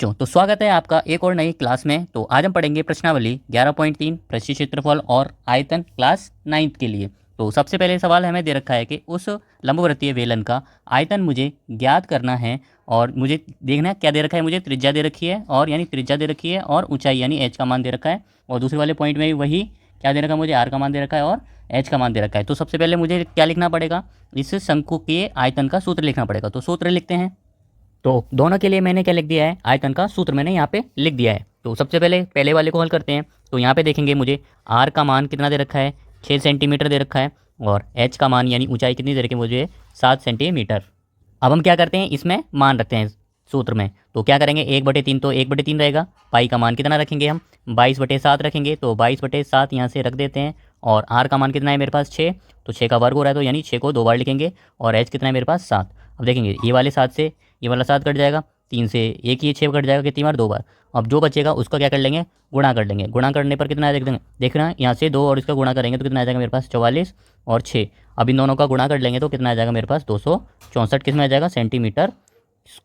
बच्चों, तो स्वागत है आपका एक और नई क्लास में। तो आज हम पढ़ेंगे प्रश्नावली 11.3 पृष्ठीय क्षेत्रफल और आयतन क्लास 9th के लिए। तो सबसे पहले सवाल हमें दे रखा है कि उस लंबवृत्तीय बेलन का आयतन मुझे ज्ञात करना है और मुझे देखना है क्या दे रखा है। मुझे त्रिज्या दे रखी है और यानी त्रिज्या दे रखी है और ऊंचाई यानी एच का मान दे रखा है। और दूसरे वाले पॉइंट में भी वही क्या दे रखा है, मुझे आर का मान दे रखा है और एच का मान दे रखा है। तो सबसे पहले मुझे क्या लिखना पड़ेगा, इस शंकु के आयतन का सूत्र लिखना पड़ेगा। तो सूत्र लिखते हैं। तो दोनों के लिए मैंने क्या लिख दिया है, आयतन का सूत्र मैंने यहाँ पे लिख दिया है। तो सबसे पहले वाले को हल करते हैं। तो यहाँ पे देखेंगे मुझे आर का मान कितना दे रखा है, 6 सेंटीमीटर दे रखा है और एच का मान यानी ऊंचाई कितनी दे रखी है मुझे, 7 सेंटीमीटर। अब हम क्या करते हैं, इसमें मान रखते हैं सूत्र में। तो क्या करेंगे, 1/3 तो 1/3 रहेगा। पाई का मान कितना रखेंगे हम, 22/7 रखेंगे। तो 22/7 यहाँ से रख देते हैं। और आर का मान कितना है मेरे पास 6, तो 6 का वर्ग हो रहा है तो यानी 6 को 2 बार लिखेंगे। और एच कितना है मेरे पास 7। अब देखेंगे ये वाले 7 से ये वाला 7 कट जाएगा, 3 से एक ही 6 कट जाएगा कितनी बार, 2 बार। अब जो बचेगा उसका क्या कर लेंगे, गुणा कर लेंगे। गुणा करने पर कितना देख देंगे, देखना यहाँ से 2 और इसका गुणा करेंगे तो कितना आ जाएगा मेरे पास 44 और 6। अब इन दोनों का गुणा कर लेंगे तो कितना आ जाएगा मेरे पास 264 किस में आ जाएगा, सेंटीमीटर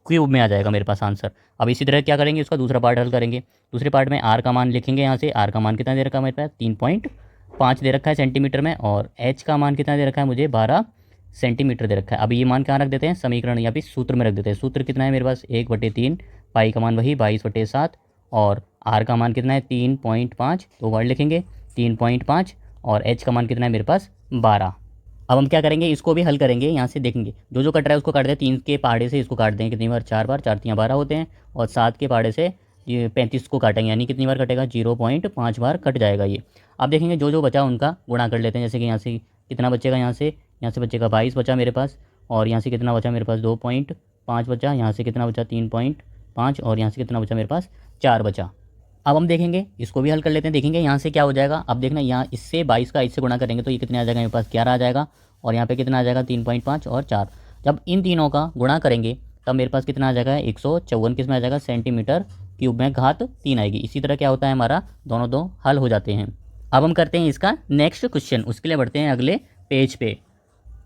क्यूब में आ जाएगा मेरे पास आंसर। अब इसी तरह क्या करेंगे, उसका दूसरा पार्ट हल करेंगे। दूसरे पार्ट में आर का मान लिखेंगे। यहाँ से आर का मान कितना दे रखा है मेरे पास, 3.5 दे रखा है सेंटीमीटर में। और एच का मान कितना दे रखा है मुझे, 12 सेंटीमीटर दे रखा है। अब ये मान कहाँ रख देते हैं, समीकरण या फिर सूत्र में रख देते हैं। सूत्र कितना है मेरे पास 1/3, पाई का मान वही 22/7 और आर का मान कितना है 3.5, तो वर्ड लिखेंगे 3.5 और एच का मान कितना है मेरे पास 12। अब हम क्या करेंगे, इसको भी हल करेंगे। यहाँ से देखेंगे जो जो कट रहा है उसको काट दें, 3 के पहाड़े से इसको काट दें कितनी बार, 4 बार, 4 3 12 होते हैं। और 7 के पहाड़े से ये 35 को काटेंगे यानी कितनी बार कटेगा, 0.5 बार कट जाएगा ये। अब देखेंगे जो जो बचा उनका गुणा कर लेते हैं। जैसे कि यहाँ से कितना बचेगा, यहाँ से बचेगा 22 बचा मेरे पास। और यहाँ से कितना बचा मेरे पास 2.5 बचा। यहाँ से कितना बचा 3.5 और यहाँ से कितना बचा मेरे पास 4 बचा। अब हम देखेंगे इसको भी हल कर लेते हैं। देखेंगे यहाँ से क्या हो जाएगा। अब देखना यहाँ इससे 22 का इससे गुणा करेंगे तो ये कितने आ जाएगा मेरे पास 11 आ जाएगा। और यहाँ पे कितना आ जाएगा 3.5 और 4। जब इन तीनों का गुणा करेंगे तब मेरे पास कितना आ जाएगा 154 किस में आ जाएगा, सेंटीमीटर क्यूब में घात 3 आएगी। इसी तरह क्या होता है हमारा दोनों दो हल हो जाते हैं। अब हम करते हैं इसका नेक्स्ट क्वेश्चन, उसके लिए बढ़ते हैं अगले पेज पे।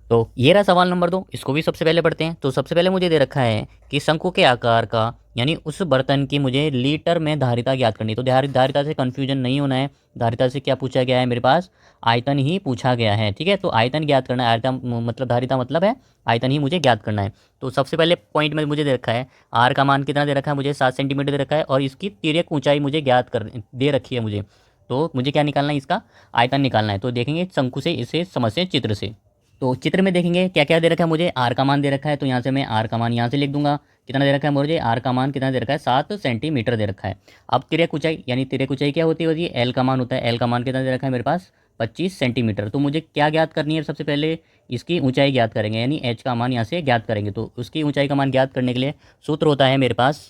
तो ये रहा सवाल नंबर 2, इसको भी सबसे पहले पढ़ते हैं। तो सबसे पहले मुझे दे रखा है कि शंकु के आकार का यानी उस बर्तन की मुझे लीटर में धारिता ज्ञात करनी। तो धारिता से कन्फ्यूजन नहीं होना है। धारिता से क्या पूछा गया है मेरे पास, आयतन ही पूछा गया है। ठीक है, तो आयतन ज्ञात करना है। आयतन मतलब धारिता मतलब है आयतन ही मुझे ज्ञात करना है। तो सबसे पहले पॉइंट में मुझे दे रखा है आर का मान कितना दे रखा है मुझे, 7 सेंटीमीटर दे रखा है। और इसकी तिर्यक ऊंचाई मुझे ज्ञात कर दे रखी है मुझे। तो मुझे क्या निकालना है, इसका आयतन निकालना है। तो देखेंगे शंकु से इसे समझते हैं चित्र से। तो चित्र में देखेंगे क्या क्या दे रखा है मुझे, आर का मान दे रखा है। तो यहाँ से मैं आर का मान यहाँ से लिख दूंगा। कितना दे रखा है मुझे, आर का मान कितना दे रखा है 7 सेंटीमीटर दे रखा है। अब तिर्यक ऊंचाई यानी तिर्यक ऊंचाई क्या होती है, एल का मान होता है। एल का मान कितना दे रखा है मेरे पास 25 सेंटीमीटर। तो मुझे क्या ज्ञात करनी है, सबसे पहले इसकी ऊंचाई ज्ञात करेंगे यानी एच का मान यहाँ से ज्ञात करेंगे। तो उसकी ऊंचाई का मान ज्ञात करने के लिए सूत्र होता है मेरे पास,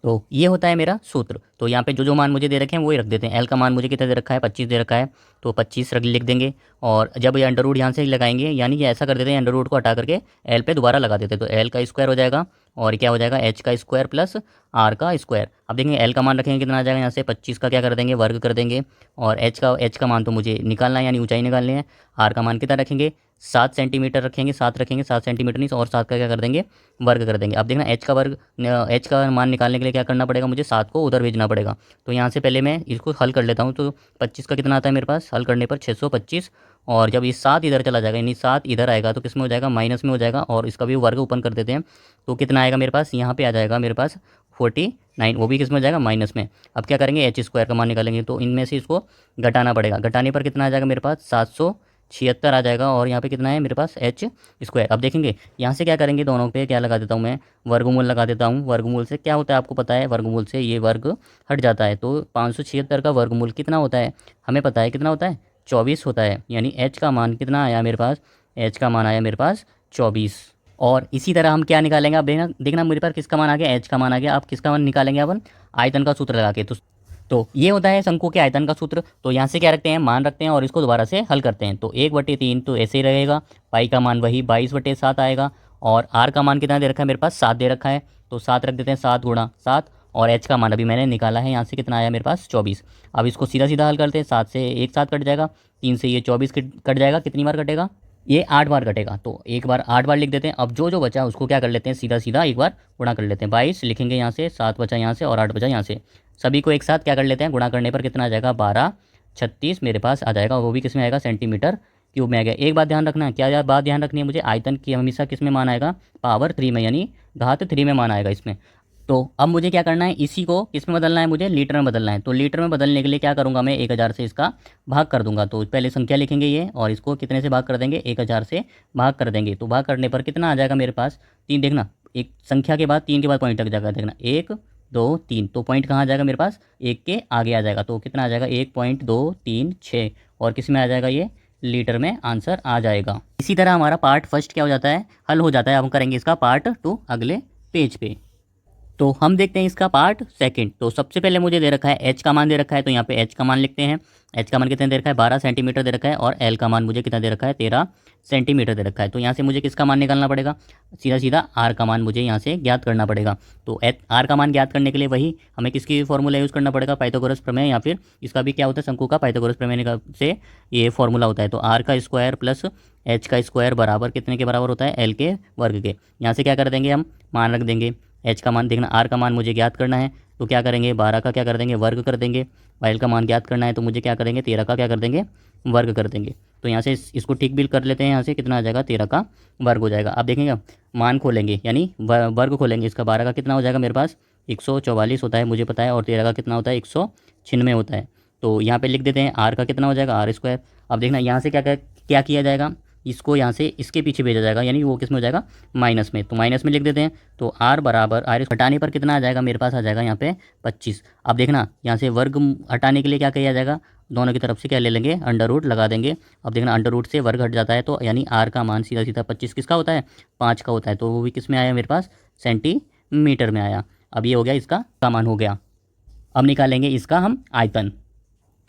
तो ये होता है मेरा सूत्र। तो यहाँ पे जो जो मान मुझे दे रखे हैं वही रख देते हैं। एल का मान मुझे कितना दे रखा है 25 दे रखा है, तो 25 लिख देंगे। और जब ये अंडर रूट यहाँ से लगाएंगे यानी कि ऐसा कर देते हैं, अंडर रूट को हटा करके एल पे दोबारा लगा देते हैं। तो एल का स्क्वायर हो जाएगा और क्या हो जाएगा एच का स्क्वायर प्लस आर का स्क्वायर। अब देखेंगे एल का मान रखेंगे कितना आ जाएगा, यहाँ से 25 का क्या कर देंगे वर्ग कर देंगे। और एच का मान तो मुझे निकालना है यानी ऊंचाई निकालनी है। आर का मान कितना रखेंगे 7 सेंटीमीटर रखेंगे, 7 रखेंगे, 7 सेंटीमीटर नहीं और 7 का क्या कर देंगे वर्ग कर देंगे। अब देखना एच का मान निकालने के लिए क्या करना पड़ेगा मुझे, 7 को उधर भेजना पड़ेगा। तो यहाँ से पहले मैं इसको हल कर लेता हूँ। तो 25 का कितना आता है मेरे पास, हल करने पर 625। और जब ये 7 इधर चला जाएगा यानी 7 इधर आएगा तो किस में हो जाएगा, माइनस में हो जाएगा। और इसका भी वर्ग ओपन कर देते हैं तो कितना आएगा मेरे पास, यहाँ पे आ जाएगा मेरे पास 49, वो भी किस में हो जाएगा माइनस में। अब क्या करेंगे एच स्क्वायर का मान निकालेंगे तो इनमें से इसको घटाना पड़ेगा। घटाने पर कितना आ जाएगा मेरे पास 776 आ जाएगा। और यहाँ पे कितना है मेरे पास एच स्क्वायर। अब देखेंगे यहाँ से क्या करेंगे, दोनों पे क्या लगा देता हूँ मैं, वर्गमूल लगा देता हूँ। वर्गमूल से क्या होता है आपको पता है, वर्गमूल से ये वर्ग हट जाता है। तो 576 का वर्गमूल कितना होता है हमें पता है, कितना होता है 24 होता है। यानी एच का मान कितना आया मेरे पास, एच का मान आया मेरे पास 24। और इसी तरह हम क्या निकालेंगे, अब देखना मेरे पास किसका मान आ गया, एच का मान आ गया। अब किसका मान निकालेंगे अपन, आयतन का सूत्र लगा के। तो ये होता है शंकु के आयतन का सूत्र। तो यहाँ से क्या रखते हैं, मान रखते हैं और इसको दोबारा से हल करते हैं। तो 1/3 तो ऐसे ही रहेगा, पाई का मान वही 22/7 आएगा। और आर का मान कितना दे रखा है मेरे पास 7 दे रखा है। तो 7 रख देते हैं, 7 गुणा 7। और एच का मान अभी मैंने निकाला है, यहाँ से कितना आया मेरे पास 24। अब इसको सीधा सीधा हल करते हैं, 7 से एक 7 कट जाएगा, 3 से ये 24 कट जाएगा, कितनी बार कटेगा ये 8 बार कटेगा, तो एक बार 8 बार लिख देते हैं। अब जो जो बचा उसको क्या कर लेते हैं, सीधा सीधा एक बार गुणा कर लेते हैं। 22 लिखेंगे यहाँ से, 7 बचा यहाँ से और 8 बचा यहाँ से, सभी को एक साथ क्या कर लेते हैं, गुणा करने पर कितना आ जाएगा, 12 36 मेरे पास आ जाएगा। वो भी किस में आएगा, सेंटीमीटर क्यूब में आ गया। एक बात ध्यान रखना है, क्या बात ध्यान रखनी है मुझे, आयतन की हमेशा किस में मान आएगा, पावर 3 में, यानी घात 3 में मान आएगा इसमें। तो अब मुझे क्या करना है, इसी को किस में बदलना है, मुझे लीटर में बदलना है। तो लीटर में बदलने के लिए क्या करूँगा, मैं 1000 से इसका भाग कर दूंगा। तो पहले संख्या लिखेंगे ये, और इसको कितने से भाग कर देंगे, 1000 से भाग कर देंगे। तो भाग करने पर कितना आ जाएगा मेरे पास, 3। देखना, एक संख्या के बाद 3 के बाद पॉइंट लग जाएगा, देखना 1 2 3, तो पॉइंट कहाँ आ जाएगा मेरे पास, 1 के आगे आ जाएगा। तो कितना आ जाएगा, 1.236, और किस में आ जाएगा, ये लीटर में आंसर आ जाएगा। इसी तरह हमारा पार्ट फर्स्ट क्या हो जाता है, हल हो जाता है। अब हम करेंगे इसका पार्ट 2 अगले पेज पे। तो हम देखते हैं इसका पार्ट सेकंड। तो सबसे पहले मुझे दे रखा है एच का मान दे रखा है, तो यहाँ पे एच का मान लिखते हैं। एच का मान कितना दे रखा है, 12 सेंटीमीटर दे रखा है, और एल का मान मुझे कितना दे रखा है, 13 सेंटीमीटर दे रखा है। तो यहाँ से मुझे किसका मान निकालना पड़ेगा, सीधा सीधा आर का मान मुझे यहाँ से ज्ञात करना पड़ेगा। तो आर का मान ज्ञात करने के लिए वही हमें किसकी फॉर्मूला यूज़ करना पड़ेगा, पाइथागोरस प्रमेय, या फिर इसका भी क्या होता है, शंकु का पाइथागोरस प्रमेय से ये फॉर्मूला होता है। तो आर का स्क्वायर प्लस एच का स्क्वायर बराबर कितने के बराबर होता है, एल के वर्ग के। यहाँ से क्या कर देंगे, हम मान रख देंगे। एच का मान देखना, आर का मान मुझे ज्ञात करना है, तो क्या करेंगे, 12 का क्या कर देंगे, वर्ग कर देंगे। एल का मान ज्ञात करना है, तो मुझे क्या करेंगे, 13 का क्या कर देंगे, वर्ग कर देंगे। तो यहाँ से इसको ठीक भी कर लेते हैं, यहाँ से कितना आ जाएगा, 13 का वर्ग हो जाएगा। अब देखेंगे मान खोलेंगे, यानी वर्ग खोलेंगे इसका। 12 का कितना हो जाएगा मेरे पास, 144 होता है मुझे पता है, और 13 का कितना होता है, 196 होता है। तो यहाँ पे लिख देते हैं आर का कितना हो जाएगा, आर स्क्वायर। अब देखना यहाँ से क्या क्या किया जाएगा, इसको यहाँ से इसके पीछे भेजा जाएगा, यानी वो किस में हो जाएगा, माइनस में। तो माइनस में लिख देते हैं। तो आर बराबर, आर हटाने पर कितना आ जाएगा मेरे पास, आ जाएगा यहाँ पे 25। अब देखना यहाँ से वर्ग हटाने के लिए क्या किया जाएगा, दोनों की तरफ से क्या ले लेंगे, अंडर रूट लगा देंगे। अब देखना अंडर रूट से वर्ग हट जाता है, तो यानी आर का मान सीधा सीधा 25 किसका होता है, 5 का होता है। तो वो भी किस में आया मेरे पास, सेंटीमीटर में आया। अब ये हो गया, इसका मान हो गया। अब निकालेंगे इसका हम आयतन।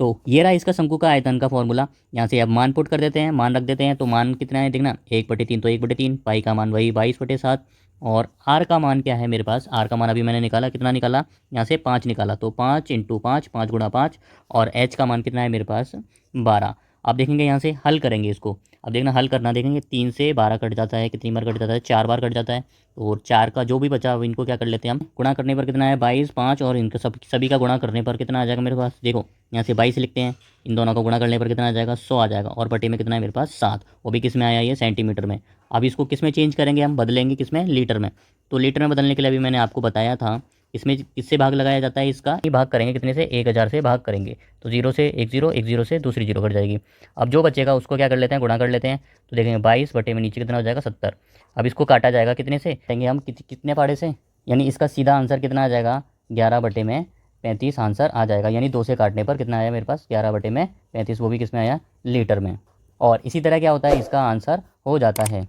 तो ये रहा इसका शंकु का आयतन का फॉर्मूला। यहाँ से अब मान पुट कर देते हैं, मान रख देते हैं। तो मान कितना है देखना, 1/3, तो 1/3, पाई का मान वही 22/7, और आर का मान क्या है मेरे पास, आर का मान अभी मैंने निकाला, कितना निकाला, यहाँ से 5 निकाला। तो 5 × 5, 5 × 5, और एच का मान कितना है मेरे पास, 12। अब देखेंगे यहाँ से हल करेंगे इसको। अब देखना हल करना, देखेंगे 3 से 12 कट जाता है, कितनी बार कट जाता है, 4 बार कट जाता है। और 4 का जो भी बचा अब इनको क्या कर लेते हैं हम, गुणा करने पर कितना है, 22, 5, और इनका सभी का गुणा करने पर कितना आ जाएगा मेरे पास, देखो यहाँ से 22 लिखते हैं, इन दोनों का गुणा करने पर कितना आ जाएगा, 100 आ जाएगा। और बटे में कितना है मेरे पास, 7, वो भी किस में आया, ये सेंटीमीटर में। अब इसको किस में चेंज करेंगे, हम बदलेंगे किस में, लीटर में। तो लीटर में बदलने के लिए अभी मैंने आपको बताया था, इसमें किससे भाग लगाया जाता है, इसका ही भाग करेंगे, कितने से, 1000 से भाग करेंगे। तो 0 से 1 0, 1 0 से दूसरी 0 कट जाएगी। अब जो बचेगा उसको क्या कर लेते हैं, गुणा कर लेते हैं। तो देखेंगे 22 बटे में नीचे कितना हो जाएगा, 70। अब इसको काटा जाएगा कितने से, कहेंगे हम कितने पाड़े से, यानी इसका सीधा आंसर कितना आ जाएगा, 11 बटे में 35 आंसर आ जाएगा। यानी 2 से काटने पर कितना आया मेरे पास, 11 बटे में 35, वो भी किस में आया, लीटर में। और इसी तरह क्या होता है, इसका आंसर हो जाता है।